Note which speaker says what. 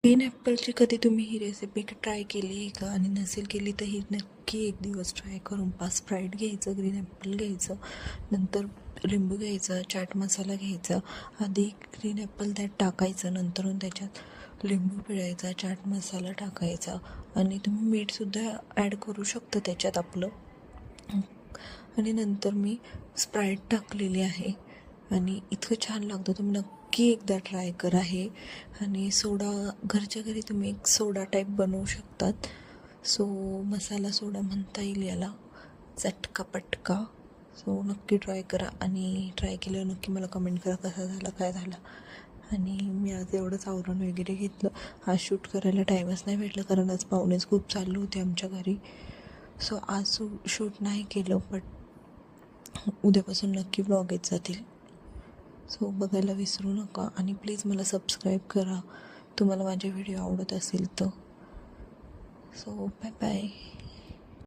Speaker 1: Green ॲपलची कधी तुम्ही ही recipe try केली आहे का? आणि नसेल केली तर ही नक्की एक दिवस ट्राय करून पहा. स्प्राईट घ्यायचं, ग्रीन ॲपल घ्यायचं, नंतर लिंबू घ्यायचं, चाट मसाला घ्यायचा. आधी ग्रीन ॲपल त्यात टाकायचं, नंतरून त्याच्यात लिंबू पिळायचा, चाट मसाला टाकायचा आणि तुम्ही मीठसुद्धा ॲड करू शकता त्याच्यात आपलं. आणि नंतर मी स्प्राईट टाकलेली आहे आणि इतकं छान लागतं. तुम्ही नक्की एकदा ट्राय करा हे. आणि सोडा घरच्या घरी तुम्ही एक सोडा टाईप बनवू शकतात. सो मसाला सोडा म्हणता येईल याला, चटका पटका. सो नक्की ट्राय करा आणि ट्राय केल्यावर नक्की मला कमेंट करा कसा झाला, काय झाला. आणि मी आज एवढंच आवरून वगैरे घेतलं. आज शूट करायला टाईमच नाही भेटला कारण आज पाहुणेच खूप चालू होते आमच्या घरी. सो आज शूट नाही केलं, बट उद्यापासून नक्की ब्लॉग येत जातील. सो बघायला विसरू नका आणि प्लीज मला सबस्क्राईब करा तुम्हाला माझे व्हिडिओ आवडत असेल तर. So bye bye.